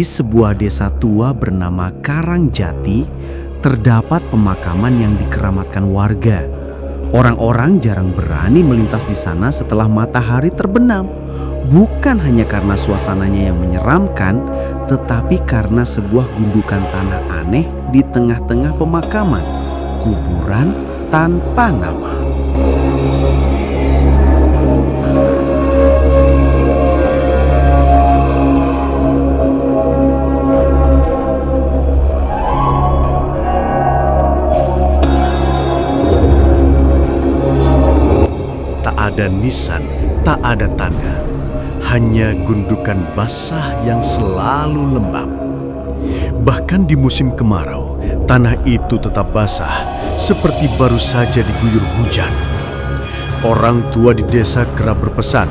Di sebuah desa tua bernama Karangjati, terdapat pemakaman yang dikeramatkan warga. Orang-orang jarang berani melintas di sana setelah matahari terbenam. Bukan hanya karena suasananya yang menyeramkan, tetapi karena sebuah gundukan tanah aneh di tengah-tengah pemakaman. Kuburan tanpa nama. Tak ada nisan, tak ada tanda. Hanya gundukan basah yang selalu lembab. Bahkan di musim kemarau, tanah itu tetap basah, seperti baru saja diguyur hujan. Orang tua di desa kerap berpesan,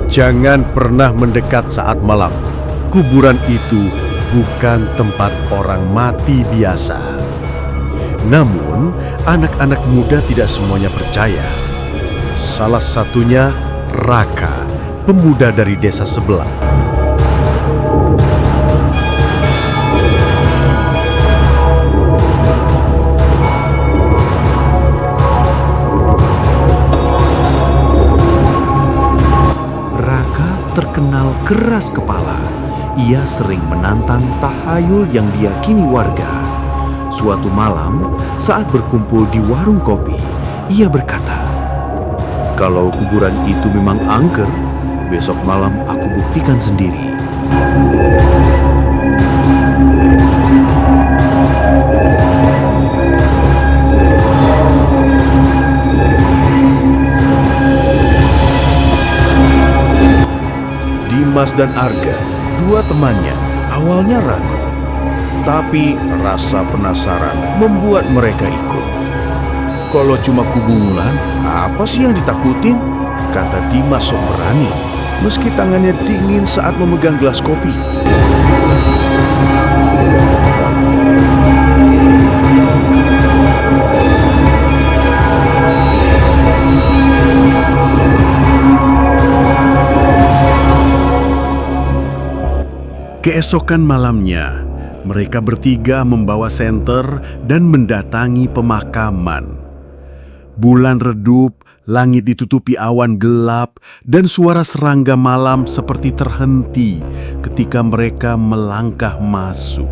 jangan pernah mendekat saat malam. Kuburan itu bukan tempat orang mati biasa. Namun, anak-anak muda tidak semuanya percaya. Salah satunya Raka, pemuda dari desa sebelah. Raka terkenal keras kepala. Ia sering menantang tahayul yang diyakini warga. Suatu malam, saat berkumpul di warung kopi, ia berkata, "Kalau kuburan itu memang angker, besok malam aku buktikan sendiri." Dimas dan Arga, dua temannya, awalnya ragu. Tapi rasa penasaran membuat mereka ikut. "Kalau cuma kuburan, apa sih yang ditakutin?" kata Dimas sok berani, meski tangannya dingin saat memegang gelas kopi. Keesokan malamnya, mereka bertiga membawa senter dan mendatangi pemakaman. Bulan redup, langit ditutupi awan gelap, dan suara serangga malam seperti terhenti ketika mereka melangkah masuk.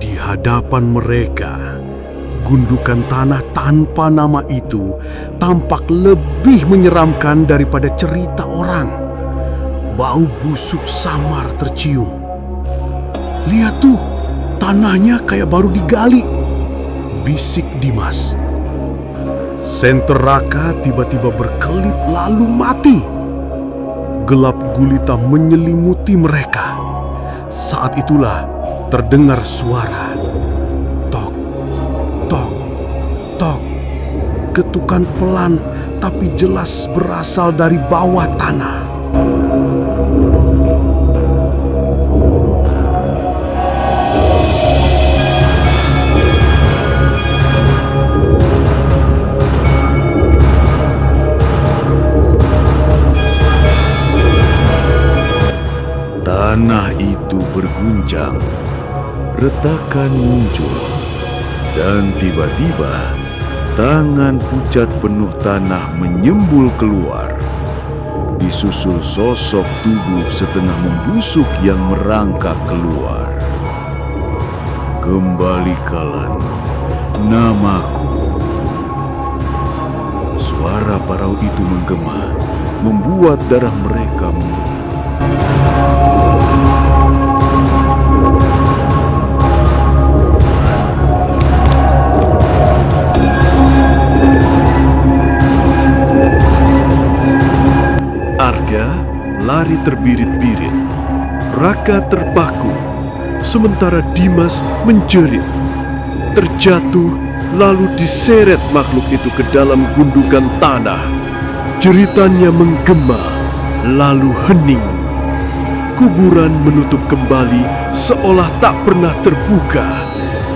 Di hadapan mereka, gundukan tanah tanpa nama itu tampak lebih menyeramkan daripada cerita orang. Bau busuk samar tercium. "Lihat tuh, tanahnya kayak baru digali," bisik Dimas. Senter Raka tiba-tiba berkelip lalu mati. Gelap gulita menyelimuti mereka. Saat itulah terdengar suara. Tok, tok, tok. Ketukan pelan tapi jelas berasal dari bawah tanah. Tanah itu berguncang, retakan muncul, dan tiba-tiba tangan pucat penuh tanah menyembul keluar. Disusul sosok tubuh setengah membusuk yang merangkak keluar. "Kembalikan namaku." Suara parau itu menggema, membuat darah mereka membeku. Arga lari terbirit-birit. Raka terpaku, sementara Dimas menjerit. Terjatuh lalu diseret makhluk itu ke dalam gundukan tanah. Jeritannya menggema lalu hening. Kuburan menutup kembali seolah tak pernah terbuka.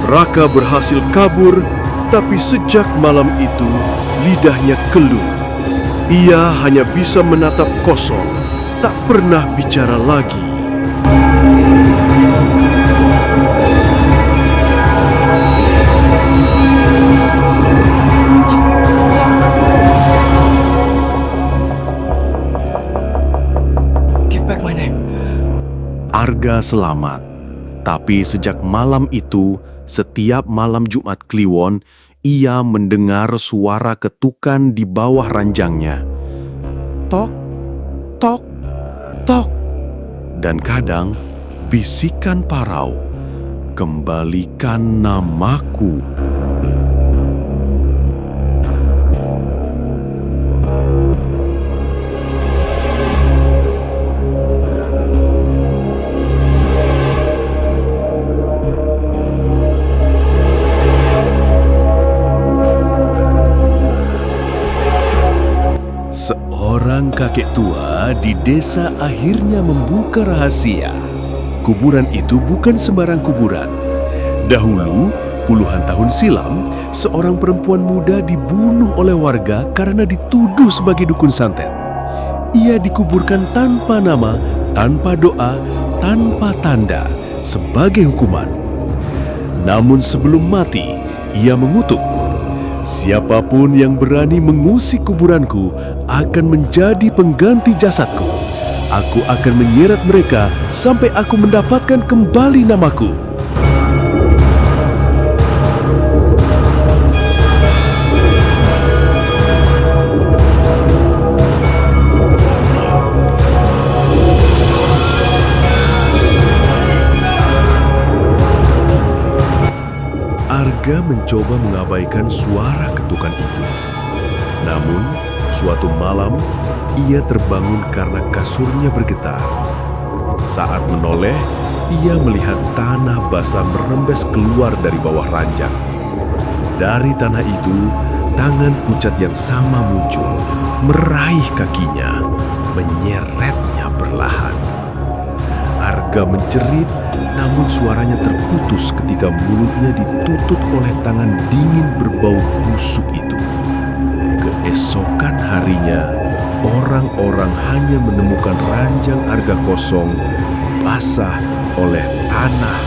Raka berhasil kabur, tapi sejak malam itu lidahnya keluh. Ia hanya bisa menatap kosong, tak pernah bicara lagi. Give back my name. Arga selamat, tapi sejak malam itu, setiap malam Jumat Kliwon, ia mendengar suara ketukan di bawah ranjangnya. Tok, tok, tok. Dan kadang bisikan parau, kembalikan namaku. Seorang kakek tua di desa akhirnya membuka rahasia. Kuburan itu bukan sembarang kuburan. Dahulu, puluhan tahun silam, seorang perempuan muda dibunuh oleh warga karena dituduh sebagai dukun santet. Ia dikuburkan tanpa nama, tanpa doa, tanpa tanda, sebagai hukuman. Namun sebelum mati, ia mengutuk, "Siapapun yang berani mengusik kuburanku akan menjadi pengganti jasadku. Aku akan menyeret mereka sampai aku mendapatkan kembali namaku." Arga mencoba mengabaikan suara ketukan itu. Namun, suatu malam, ia terbangun karena kasurnya bergetar. Saat menoleh, ia melihat tanah basah merembes keluar dari bawah ranjang. Dari tanah itu, tangan pucat yang sama muncul, meraih kakinya, menyeretnya perlahan. Arga menjerit, namun suaranya terputus ketika mulutnya ditutut oleh tangan dingin berbau busuk itu. Keesokan harinya, orang-orang hanya menemukan ranjang Arga kosong, basah oleh tanah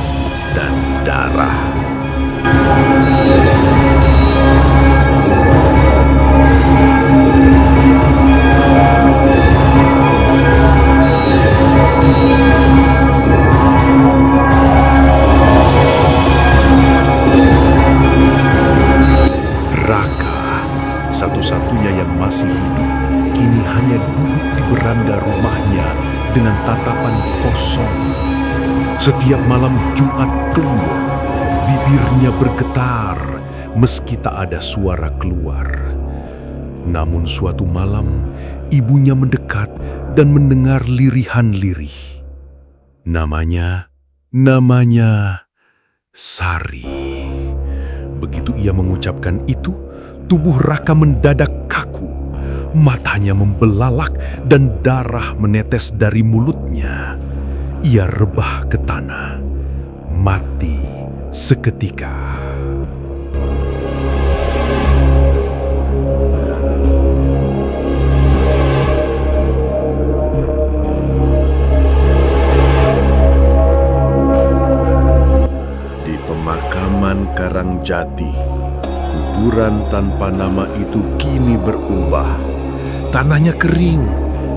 dan darah. Raka, satu-satunya yang masih hidup, kini hanya duduk di beranda rumahnya dengan tatapan kosong. Setiap malam Jumat Kliwon, bibirnya bergetar meski tak ada suara keluar. Namun suatu malam, ibunya mendekat dan mendengar lirihan lirih. Namanya Sari. Begitu ia mengucapkan itu, tubuh Raka mendadak kaku. Matanya membelalak dan darah menetes dari mulutnya. Ia rebah ke tanah, mati seketika. Di pemakaman Karangjati, kuburan tanpa nama itu kini berubah. Tanahnya kering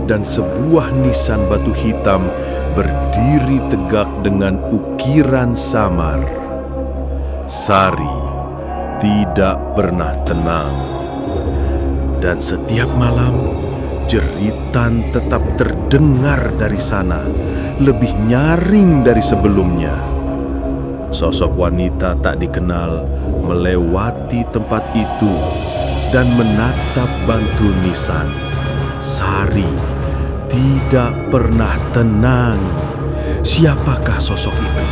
dan sebuah nisan batu hitam berdiri tegak dengan ukiran samar. Sari tidak pernah tenang. Dan setiap malam, jeritan tetap terdengar dari sana, lebih nyaring dari sebelumnya. Sosok wanita tak dikenal melewati tempat itu dan menatap bantu nisan. Sari tidak pernah tenang. Siapakah sosok itu?